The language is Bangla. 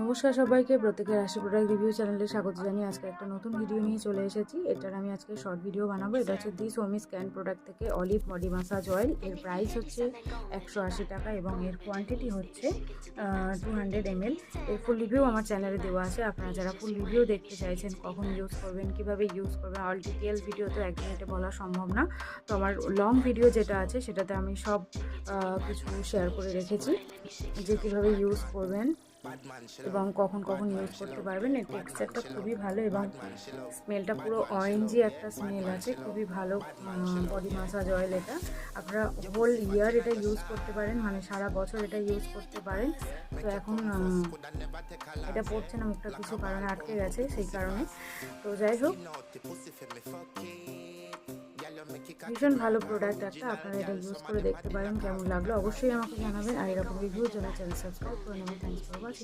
নমস্কার সবাইকে, প্রত্যেকের রাশি প্রোডাক্ট রিভিউ চ্যানেলে স্বাগত জানিয়ে আজকে একটা নতুন ভিডিও নিয়ে চলে এসেছি। এটার আমি আজকে শর্ট ভিডিও বানাবো। এটা হচ্ছে দি সোমি স্ক্যান প্রোডাক্ট থেকে অলিভ বডি মাসাজ অয়েল। এর প্রাইস হচ্ছে 180 টাকা এবং এর কোয়ান্টিটি হচ্ছে 200 ml। এর ফুল রিভিউ আমার চ্যানেলে দেওয়া আছে। আপনারা যারা ফুল রিভিউ দেখতে চাইছেন, কখন ইউজ করবেন, কিভাবে ইউজ করবেন, অল ডিটেল ভিডিও তো এক মিনিটে বলা সম্ভব না। তো আমার লং ভিডিও যেটা আছে সেটাতে আমি সব কিছু শেয়ার করে রেখেছি, যে কীভাবে ইউজ করবেন এবং কখন কখন ইউজ করতে পারবেন। এর টেক্সচারটা খুবই ভালো এবং স্মেলটা পুরো অরেঞ্জি একটা স্মেল আছে, খুবই ভালো বডি মাসাজ অয়েল। এটা আপনারা হোল ইয়ার এটা ইউজ করতে পারেন, মানে সারা বছর এটা ইউজ করতে পারেন। তো এখন এটা পড়ছে না, মুখটা কিছু কারণে আটকে গেছে, সেই কারণে। তো যাই হোক, ভীষণ ভালো প্রোডাক্ট একটা। আপনারা এটা ইউজ করে দেখতে পারেন, কেমন লাগলো অবশ্যই আমাকে জানাবেন। আর এরকম রিভিউর জন্য চ্যানেল সাবস্ক্রাইব করে নেবেন। Thanks for watching.